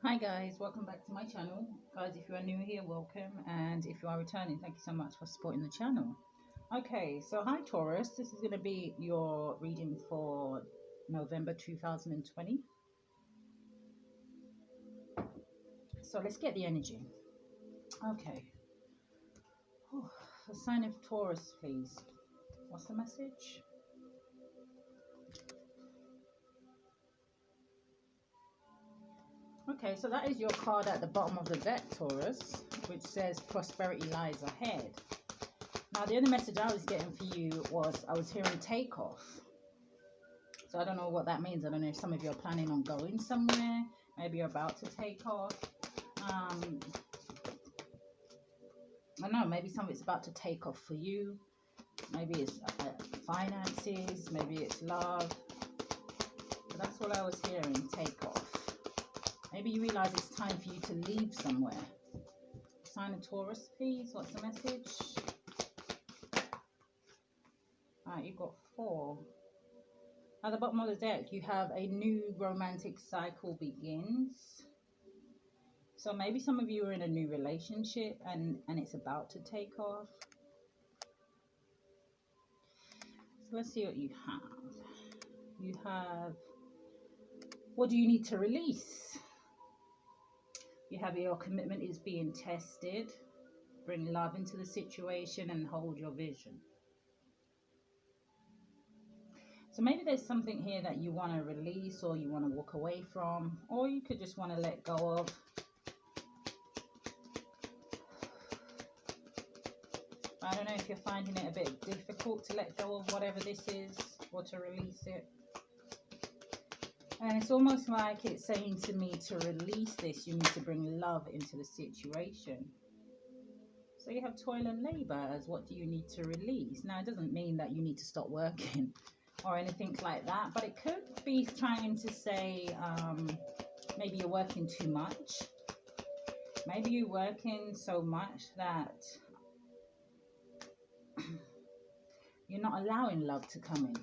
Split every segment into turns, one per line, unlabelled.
Hi guys, welcome back to my channel. Guys, if you are new here, welcome, and if you are returning, thank you so much for supporting the channel. Okay, so hi Taurus, this is going to be your reading for November 2020. So let's get the energy. Okay. Oh, the sign of Taurus, please. What's the message? Okay, so that is your card at the bottom of the deck, Taurus, which says prosperity lies ahead. Now, the only message I was getting for you was I was hearing takeoff. So I don't know what that means. I don't know if some of you are planning on going somewhere. Maybe you're about to take off. I don't know. Maybe some of it's about to take off for you. Maybe it's finances. Maybe it's love. But that's what I was hearing. Take off. Maybe you realize it's time for you to leave somewhere. Sign of Taurus, please. What's the message? Alright, you've got 4. At the bottom of the deck, you have a new romantic cycle begins. So maybe some of you are in a new relationship and it's about to take off. So let's see what you have. You have, what do you need to release? You have your commitment is being tested. Bring love into the situation and hold your vision. So maybe there's something here that you want to release or you want to walk away from, or you could just want to let go of. I don't know if you're finding it a bit difficult to let go of whatever this is or to release it. And it's almost like it's saying to me to release this, you need to bring love into the situation. So you have toil and labor as what do you need to release. Now, it doesn't mean that you need to stop working or anything like that, but it could be trying to say maybe you're working too much. Maybe you're working so much that you're not allowing love to come in.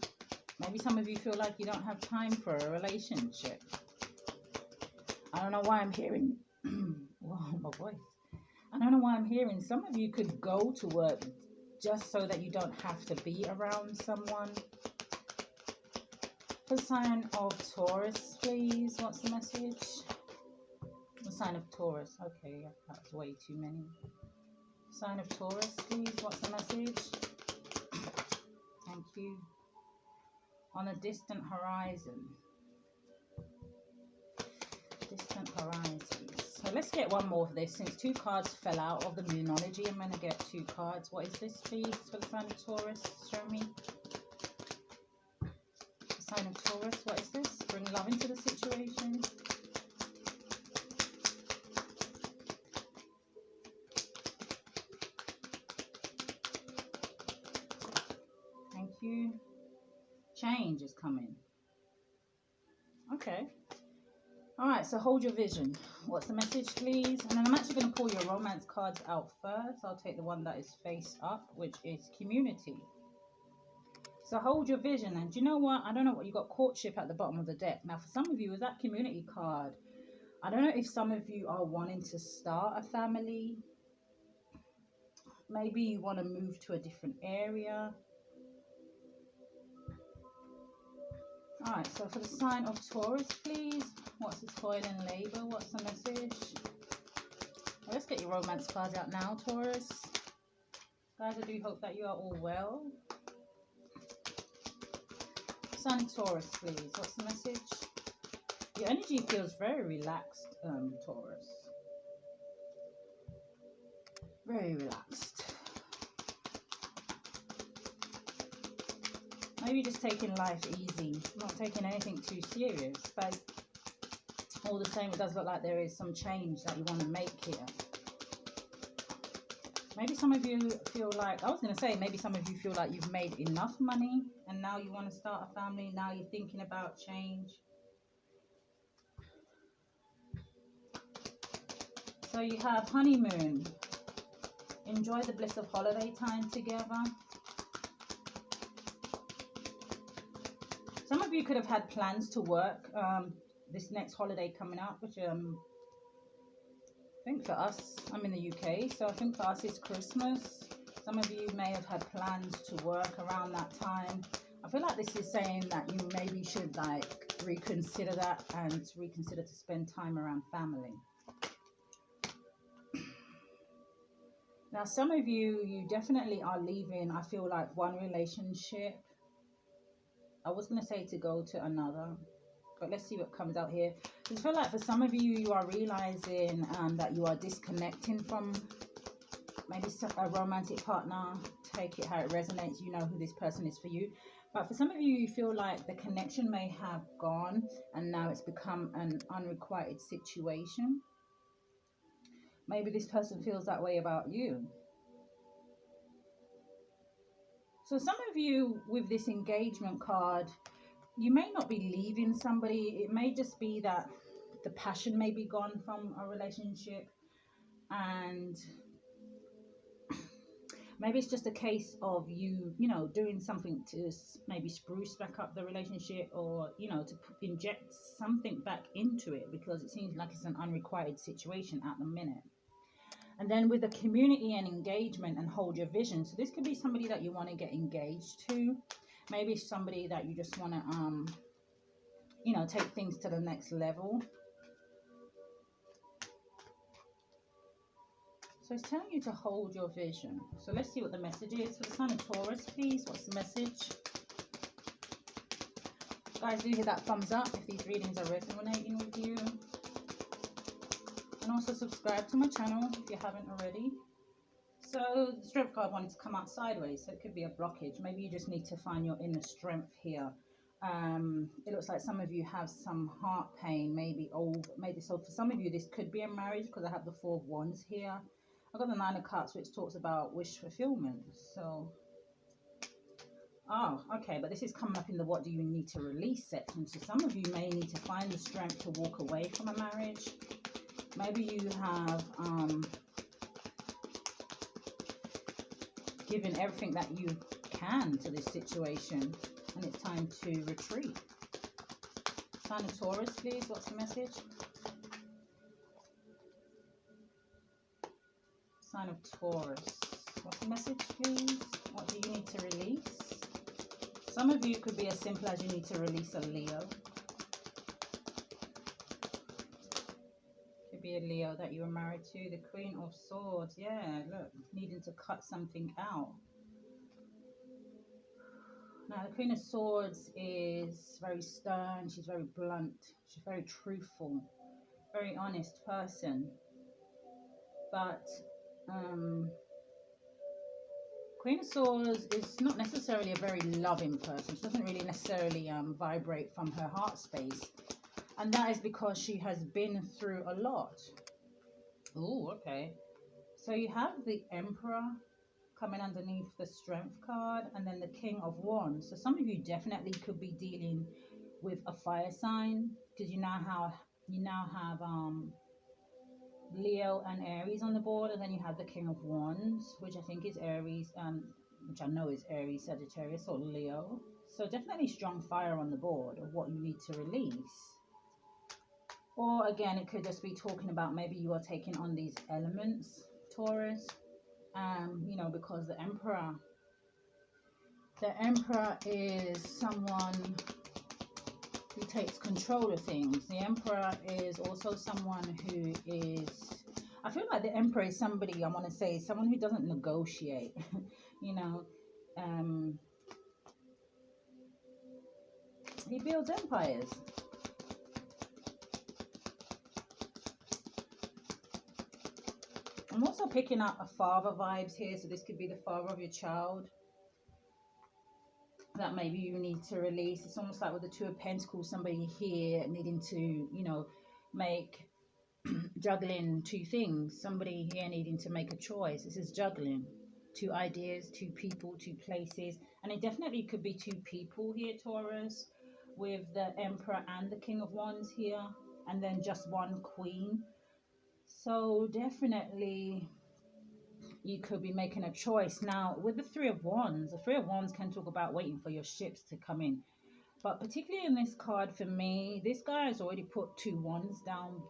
Maybe some of you feel like you don't have time for a relationship. I don't know why I'm hearing, whoa, my voice. I don't know why I'm hearing some of you could go to work just so that you don't have to be around someone. The sign of Taurus, please. What's the message? The sign of Taurus. Okay, that's way too many. Sign of Taurus, please. What's the message? Thank you. On a distant horizon. Distant horizons. So let's get one more for this. Since 2 cards fell out of the Moonology, I'm going to get 2 cards. What is this, please, for the sign of Taurus? Show me. The sign of Taurus. What is this? Bring love into the situation. Thank you. Change is coming. Okay. All right, so hold your vision. What's the message, please? And then I'm actually going to pull your romance cards out first. I'll take the one that is face up, which is community. So hold your vision. And do you know what? I don't know what you got. Courtship at the bottom of the deck. Now, for some of you, with that community card, I don't know if some of you are wanting to start a family. Maybe you want to move to a different area. All right, so for the sign of Taurus, please. What's the toil and labor? What's the message? Well, let's get your romance cards out now, Taurus. Guys, I do hope that you are all well. Sign of Taurus, please. What's the message? Your energy feels very relaxed, Taurus. Very relaxed. Maybe just taking life easy, not taking anything too serious, but all the same, it does look like there is some change that you want to make here. Maybe some of you feel like, I was going to say, maybe some of you feel like you've made enough money and now you want to start a family. Now you're thinking about change. So you have honeymoon. Enjoy the bliss of holiday time together. Some of you could have had plans to work this next holiday coming up, which I think for us, I'm in the UK, so I think for us it's Christmas. Some of you may have had plans to work around that time. I feel like this is saying that you maybe should like reconsider that and reconsider to spend time around family. Now, some of you definitely are leaving, I feel like, one relationship. I was going to say to go to another, but let's see what comes out here. I feel like for some of you, you are realizing that you are disconnecting from maybe a romantic partner. Take it how it resonates. You know who this person is for you. But for some of you, you feel like the connection may have gone and now it's become an unrequited situation. Maybe this person feels that way about you. So some of you with this engagement card, you may not be leaving somebody. It may just be that the passion may be gone from a relationship, and maybe it's just a case of you know, doing something to maybe spruce back up the relationship, or, you know, to inject something back into it, because it seems like it's an unrequited situation at the minute. And then with the community and engagement and hold your vision. So this could be somebody that you want to get engaged to. Maybe somebody that you just want to, you know, take things to the next level. So it's telling you to hold your vision. So let's see what the message is. For the sign of Taurus, please, what's the message? Guys, do hit that thumbs up if these readings are resonating with you. And also subscribe to my channel if you haven't already. So the strength card wanted to come out sideways, so it could be a blockage. Maybe you just need to find your inner strength here. It looks like some of you have some heart pain, maybe so for some of you this could be a marriage, because I have the Four of Wands here. I've got the Nine of Cups, which talks about wish fulfillment. So okay, but this is coming up in the what do you need to release section. So some of you may need to find the strength to walk away from a marriage. Maybe you have given everything that you can to this situation, and it's time to retreat. Sign of Taurus, please. What's the message? Sign of Taurus. What's the message, please? What do you need to release? Some of you could be as simple as you need to release a Leo. Be a Leo that you were married to. The Queen of Swords. Yeah, look, needing to cut something out. Now the Queen of Swords is very stern, she's very blunt, she's very truthful, very honest person. But Queen of Swords is not necessarily a very loving person. She doesn't really necessarily vibrate from her heart space. And that is because she has been through a lot. Oh, okay. So you have the Emperor coming underneath the Strength card, and then the King of Wands. So some of you definitely could be dealing with a fire sign, because you now have Leo and Aries on the board, and then you have the King of Wands, which I think is Aries, which I know is Aries, Sagittarius, or Leo. So definitely strong fire on the board of what you need to release. Or again, it could just be talking about maybe you are taking on these elements, Taurus, you know, because the Emperor is someone who takes control of things. The Emperor is also someone who is, I feel like the Emperor is somebody, I want to say, someone who doesn't negotiate, you know. He builds empires. I'm also picking up a father vibes here, so this could be the father of your child that maybe you need to release. It's almost like with the Two of Pentacles, somebody here needing to, you know, make juggling two things. Somebody here needing to make a choice. This is juggling two ideas, two people, two places, and it definitely could be two people here, Taurus, with the Emperor and the King of Wands here, and then just one Queen. So definitely you could be making a choice. Now with the Three of Wands, the Three of Wands can talk about waiting for your ships to come in, but particularly in this card for me, this guy has already put two wands down.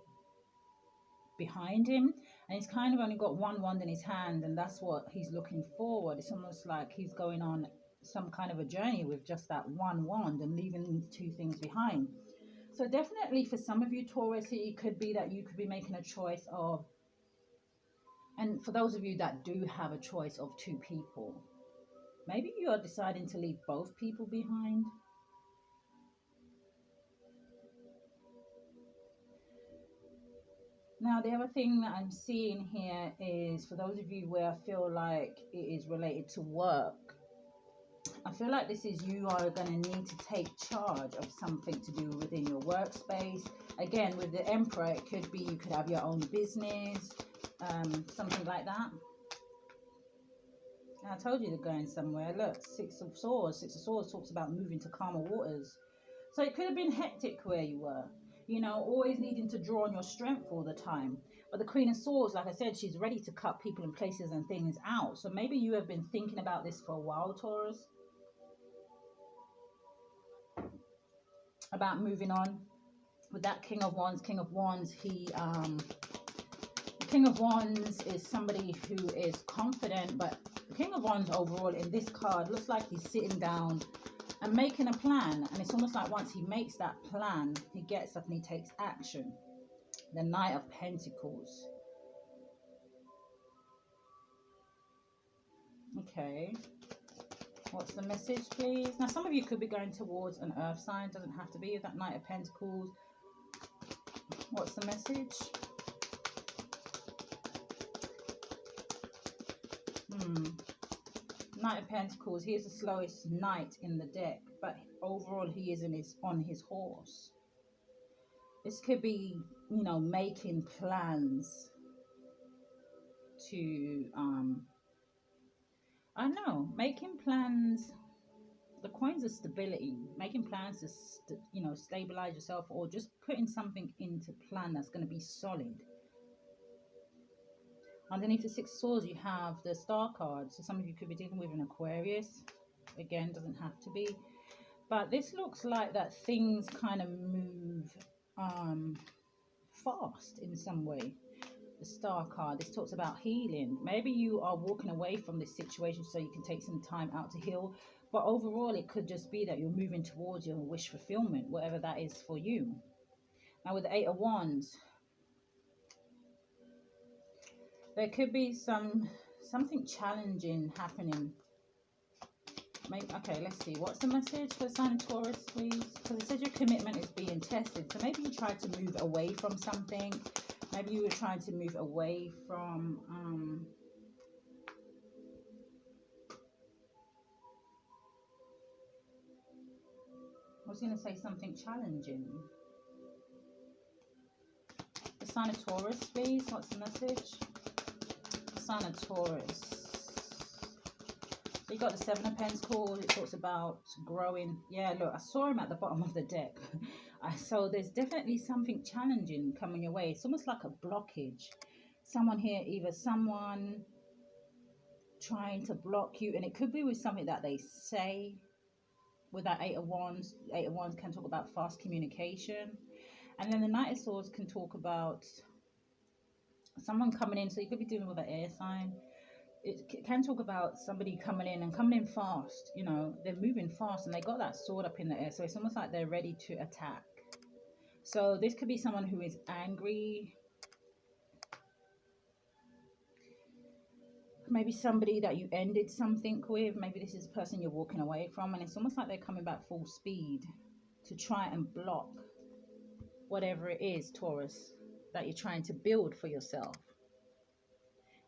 behind him, and he's kind of only got one wand in his hand, and that's what he's looking forward. It's almost like he's going on some kind of a journey with just that one wand and leaving two things behind. So definitely for some of you Taurus, it could be that you could be making a choice of, and for those of you that do have a choice of two people, maybe you are deciding to leave both people behind. Now, the other thing that I'm seeing here is for those of you where I feel like it is related to work, I feel like this is you are going to need to take charge of something to do within your workspace. Again, with the Emperor, it could be you could have your own business, something like that. And I told you they're going somewhere. Look, Six of Swords. Six of Swords talks about moving to calmer waters. So it could have been hectic where you were. You know, always needing to draw on your strength all the time. But the Queen of Swords, like I said, she's ready to cut people and places and things out. So maybe you have been thinking about this for a while, Taurus, about moving on. With that King of Wands, King of Wands, King of Wands is somebody who is confident, but the King of Wands overall in this card looks like he's sitting down and making a plan, and it's almost like once he makes that plan, he gets up and he takes action. The Knight of Pentacles. Okay, what's the message, please? Now, some of you could be going towards an earth sign, doesn't have to be. That Knight of Pentacles. What's the message? Knight of Pentacles. He is the slowest knight in the deck, but overall he is on his horse. This could be, you know, making plans to I don't know, making plans. The coins of stability, making plans to you know, stabilize yourself, or just putting something into plan that's going to be solid. Underneath the Six of Swords, you have the Star card. So some of you could be dealing with an Aquarius. Again, doesn't have to be. But this looks like that things kind of move fast in some way. The Star card, this talks about healing. Maybe you are walking away from this situation so you can take some time out to heal. But overall, it could just be that you're moving towards your wish fulfillment, whatever that is for you. Now, with the Eight of Wands, there could be something challenging happening. Maybe, okay, let's see. What's the message for sign of Taurus, please? Because it says your commitment is being tested. So maybe you tried to move away from something. Maybe you were trying to move away from... I was going to say something challenging. The sign of Taurus, please. What's the message? The sign of Taurus. So you got the Seven of Pentacles. It talks about growing. Yeah, look, I saw him at the bottom of the deck. So there's definitely something challenging coming your way. It's almost like a blockage. Someone here, either someone trying to block you, and it could be with something that they say. With that Eight of Wands can talk about fast communication. And then the Knight of Swords can talk about someone coming in. So you could be dealing with an air sign. It can talk about somebody coming in fast. You know, they're moving fast and they got that sword up in the air. So it's almost like they're ready to attack. So this could be someone who is angry. Maybe somebody that you ended something with. Maybe this is a person you're walking away from. And it's almost like they're coming back full speed to try and block whatever it is, Taurus, that you're trying to build for yourself.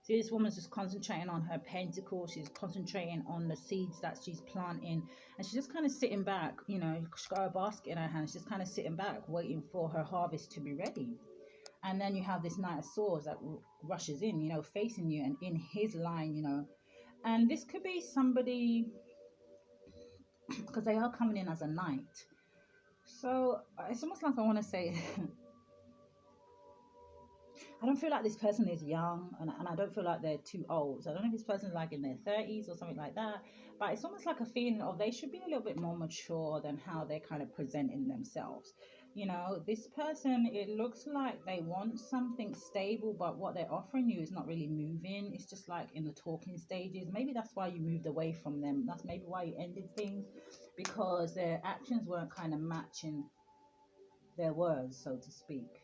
See, this woman's just concentrating on her pentacle. She's concentrating on the seeds that she's planting. And she's just kind of sitting back, you know, she's got a basket in her hand. She's just kind of sitting back, waiting for her harvest to be ready. And then you have this Knight of Swords that rushes in, you know, facing you and in his line, you know. And this could be somebody, because they are coming in as a knight. So it's almost like I want to say... I don't feel like this person is young, and I don't feel like they're too old. So I don't know if this person's like in their 30s or something like that, but it's almost like a feeling of they should be a little bit more mature than how they're kind of presenting themselves. You know, this person, it looks like they want something stable, but what they're offering you is not really moving. It's just like in the talking stages. Maybe that's why you moved away from them. That's maybe why you ended things, because their actions weren't kind of matching their words, so to speak.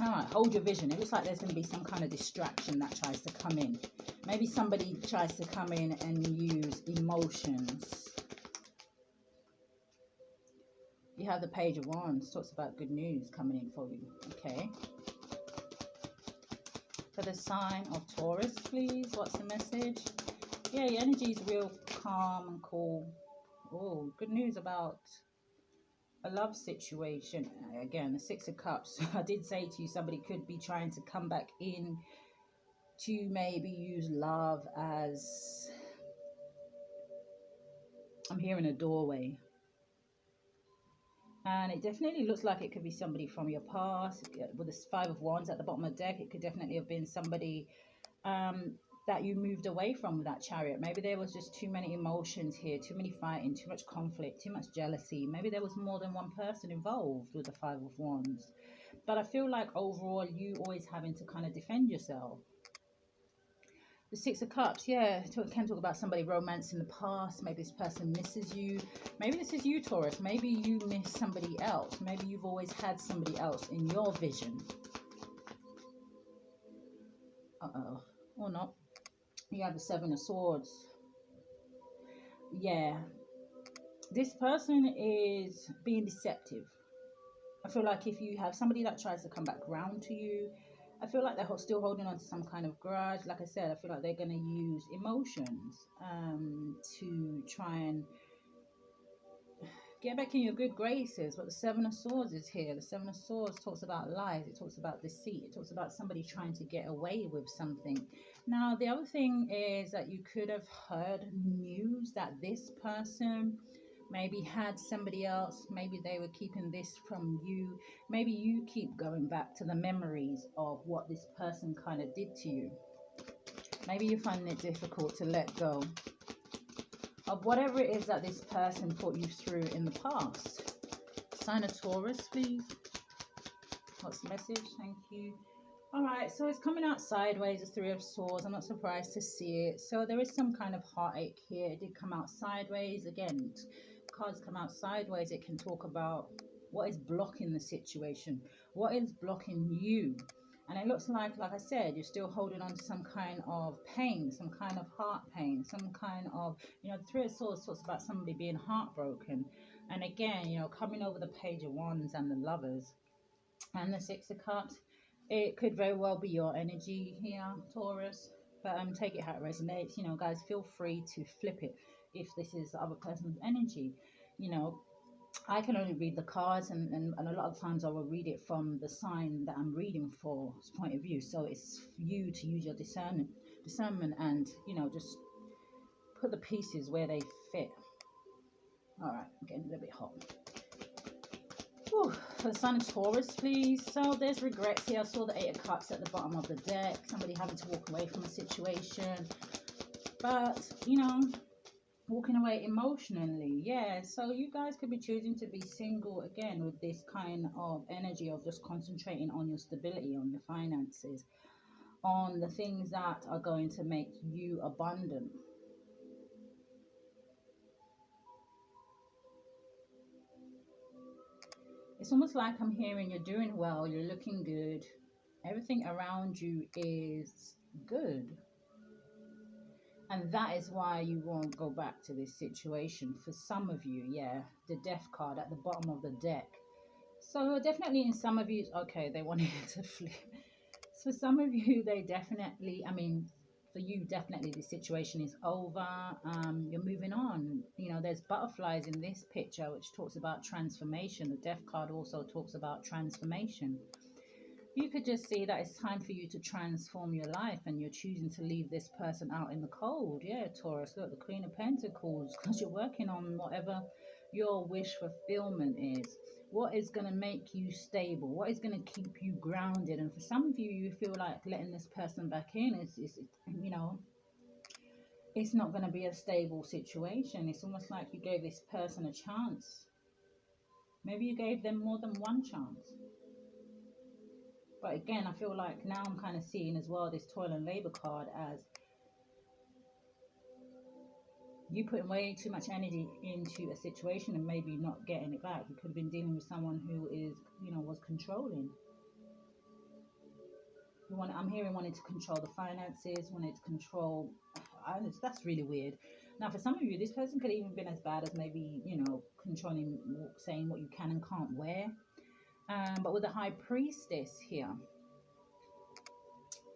All right, hold your vision. It looks like there's going to be some kind of distraction that tries to come in. Maybe somebody tries to come in and use emotions. You have the Page of Wands, talks about good news coming in for you. Okay. For the sign of Taurus, please, what's the message? Yeah, your energy is real calm and cool. Oh, good news about a love situation. Again, the Six of Cups. I did say to you, somebody could be trying to come back in to maybe use love as, I'm hearing a doorway. And it definitely looks like it could be somebody from your past. With this Five of Wands at the bottom of the deck, it could definitely have been somebody that you moved away from with that Chariot. Maybe there was just too many emotions here, too many fighting, too much conflict, too much jealousy. Maybe there was more than one person involved with the Five of Wands. But I feel like overall, you always having to kind of defend yourself. The Six of Cups, yeah, can talk about somebody romance in the past. Maybe this person misses you. Maybe this is you, Taurus. Maybe you miss somebody else. Maybe you've always had somebody else in your vision. Uh-oh. Or not. You have the Seven of Swords. Yeah. This person is being deceptive. I feel like if you have somebody that tries to come back round to you, I feel like they're still holding on to some kind of grudge. Like I said, I feel like they're going to use emotions to try and get back in your good graces. But the Seven of Swords is here. The Seven of Swords talks about lies. It talks about deceit. It talks about somebody trying to get away with something. Now, the other thing is that you could have heard news that this person maybe had somebody else. Maybe they were keeping this from you. Maybe you keep going back to the memories of what this person kind of did to you. Maybe you're finding it difficult to let go of whatever it is that this person put you through in the past. Sign of Taurus, please. What's the message? Thank you. All right, so it's coming out sideways, the Three of Swords. I'm not surprised to see it. So there is some kind of heartache here. It did come out sideways. Again, cards come out sideways. It can talk about what is blocking the situation. What is blocking you? And it looks like I said, you're still holding on to some kind of pain, some kind of heart pain, some kind of, the Three of Swords talks about somebody being heartbroken. And again, coming over the Page of Wands and the Lovers and the Six of Cups, it could very well be your energy here, Taurus. But take it how it resonates. Guys, feel free to flip it if this is the other person's energy. I can only read the cards, and a lot of times I will read it from the sign that I'm reading for point of view. So it's you to use your discernment and, just put the pieces where they fit. All right, I'm getting a little bit hot. Whew. For the sign of Taurus, please. So there's regrets here. I saw the Eight of Cups at the bottom of the deck. Somebody having to walk away from a situation. But, walking away emotionally. Yeah, so you guys could be choosing to be single again with this kind of energy of just concentrating on your stability, on your finances, on the things that are going to make you abundant. It's almost like I'm hearing you're doing well, you're looking good, everything around you is good. And that is why you won't go back to this situation. For some of you, yeah, the Death card at the bottom of the deck. So definitely in some of you, okay, they wanted to flip. For some of you, they definitely, for you, definitely the situation is over. You're moving on. There's butterflies in this picture, which talks about transformation. The Death card also talks about transformation. You could just see that it's time for you to transform your life, and you're choosing to leave this person out in the cold. Yeah, Taurus, look, the Queen of Pentacles, because you're working on whatever your wish fulfillment is. What is going to make you stable? What is going to keep you grounded? And for some of you, you feel like letting this person back in is it's not going to be a stable situation. It's almost like you gave this person a chance. Maybe you gave them more than one chance. But again, I feel like now I'm kind of seeing as well this toil and labor card as you putting way too much energy into a situation and maybe not getting it back. You could have been dealing with someone who is, you know, was controlling. I'm hearing wanting to control the finances, wanting to control. That's really weird. Now, for some of you, this person could even been as bad as maybe, you know, controlling, saying what you can and can't wear. But with the High Priestess here,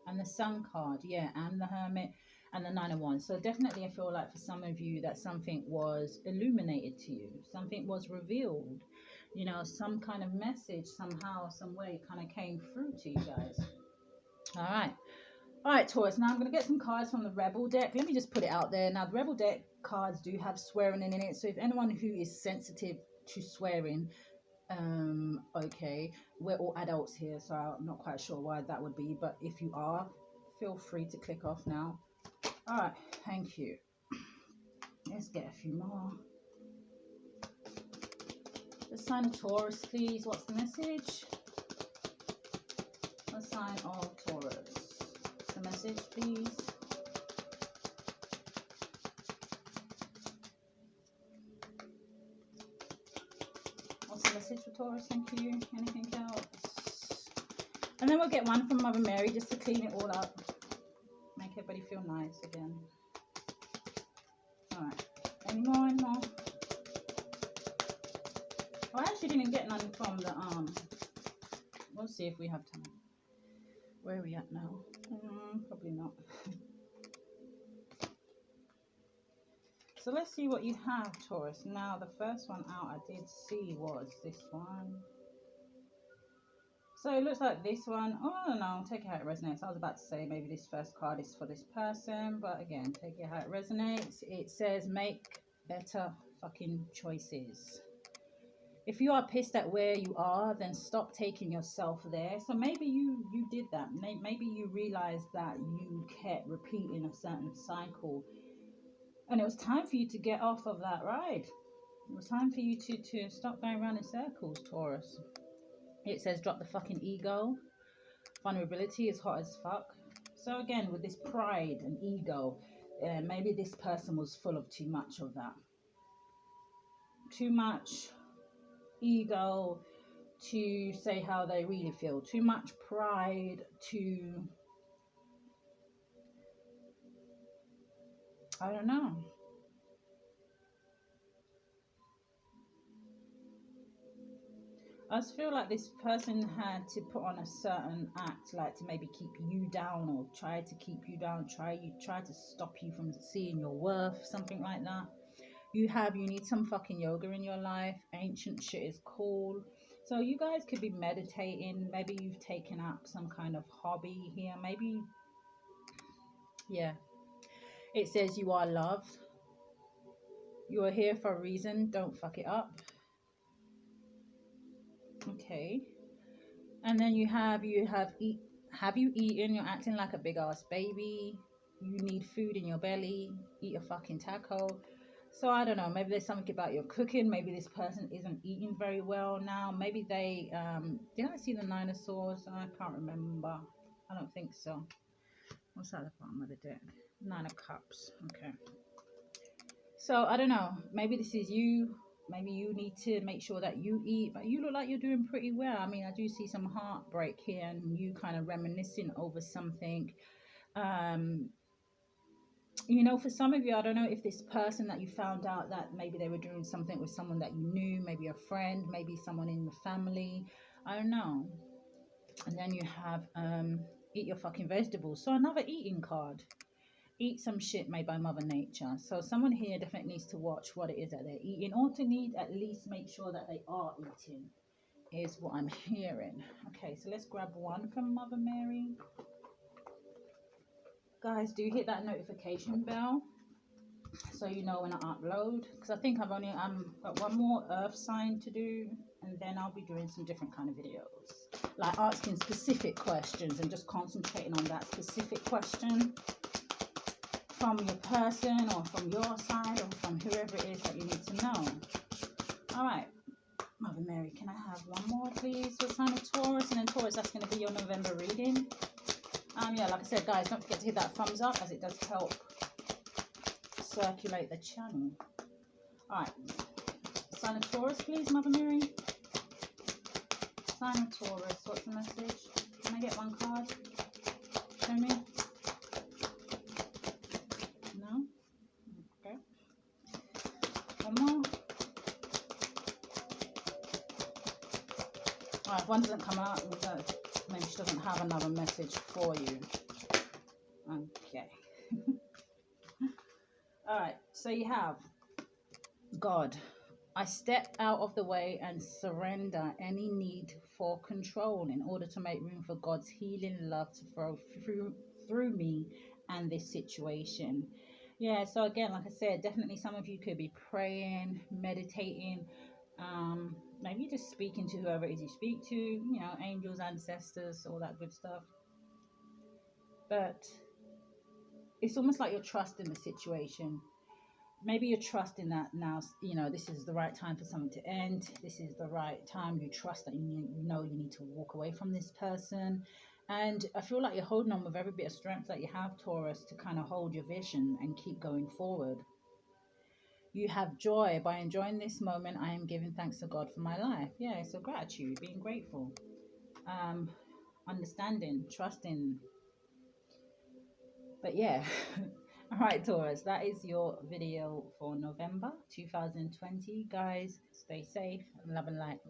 and the Sun card, yeah, and the Hermit, and the Nine of Wands. So definitely I feel like for some of you that something was illuminated to you, something was revealed, you know, some kind of message somehow, some way kind of came through to you guys. All right, Taurus. Now I'm going to get some cards from the Rebel deck. Let me just put it out there. Now, the Rebel deck cards do have swearing in it. So if anyone who is sensitive to swearing, okay, we're all adults here, so I'm not quite sure why that would be. But if you are, feel free to click off now. All right, thank you. Let's get a few more. The sign of Taurus, please. What's the message? The sign of Taurus. The message, please. What's the message for Taurus? Thank you. Anything else? And then we'll get one from Mother Mary just to clean it all up. Make everybody feel nice again. Alright. Any more? Any more? Oh, I actually didn't get none from the we'll see if we have time. Where are we at now? Probably not. So let's see what you have, Taurus. Now, the first one out I did see was this one. So it looks like this one. Oh, no, take it how it resonates. I was about to say maybe this first card is for this person. But again, take it how it resonates. It says make better fucking choices. If you are pissed at where you are, then stop taking yourself there. So maybe you did that. Maybe you realized that you kept repeating a certain cycle. And it was time for you to get off of that ride. It was time for you to stop going around in circles, Taurus. It says drop the fucking ego. Vulnerability is hot as fuck. So again, with this pride and ego, maybe this person was full of too much of that. Too much ego to say how they really feel. Too much pride to, I don't know. I just feel like this person had to put on a certain act, like to maybe keep you down or try to keep you down, try to stop you from seeing your worth, something like that. You need some fucking yoga in your life. Ancient shit is cool. So you guys could be meditating. Maybe you've taken up some kind of hobby here. Maybe, yeah. It says you are loved. You are here for a reason. Don't fuck it up. Okay. And then have you eaten? You're acting like a big ass baby. You need food in your belly. Eat a fucking taco. So I don't know, maybe there's something about your cooking. Maybe this person isn't eating very well now. Maybe they, did I see the Nine of Swords? I can't remember. I don't think so. What's at the bottom of the deck? Nine of Cups. Okay. So I don't know, maybe this is you. Maybe you need to make sure that you eat, but you look like you're doing pretty well. I mean, I do see some heartbreak here and you kind of reminiscing over something. You know, for some of you, I don't know if this person that you found out that maybe they were doing something with someone that you knew, maybe a friend, maybe someone in the family, I don't know. And then you have eat your fucking vegetables. So another eating card. Eat some shit made by Mother Nature. So someone here definitely needs to watch what it is that they're eating, or to need at least make sure that they are eating, is what I'm hearing. Okay, so let's grab one from Mother Mary. Guys, do hit that notification bell so you know when I upload, because I think I've only got one more earth sign to do, and then I'll be doing some different kind of videos, like asking specific questions and just concentrating on that specific question from your person or from your side or from whoever it is that you need to know. All right, Mother Mary, can I have one more, please, for sign of Taurus? And then Taurus, that's going to be your November reading. Yeah, like I said, guys, don't forget to hit that thumbs up, as it does help circulate the channel. All right, sign of Taurus, please, Mother Mary. Sign of Taurus, what's the message? Can I get one card? Show me. No? Okay. One more. Alright, if one doesn't come out, maybe she doesn't have another message for you. Okay. Alright, so you have God. I step out of the way and surrender any need for control in order to make room for God's healing love to flow through me and this situation. Yeah, so again, like I said, definitely some of you could be praying, meditating, maybe just speaking to whoever it is you speak to, you know, angels, ancestors, all that good stuff. But it's almost like you're trusting the situation. Maybe you're trusting that now, you know, this is the right time for something to end. This is the right time. You trust that you know you need to walk away from this person. And I feel like you're holding on with every bit of strength that you have, Taurus, to kind of hold your vision and keep going forward. You have joy. By enjoying this moment, I am giving thanks to God for my life. Yeah, so gratitude, being grateful, understanding, trusting. But yeah. All right, Taurus, that is your video for November 2020. Guys, stay safe. Love and light.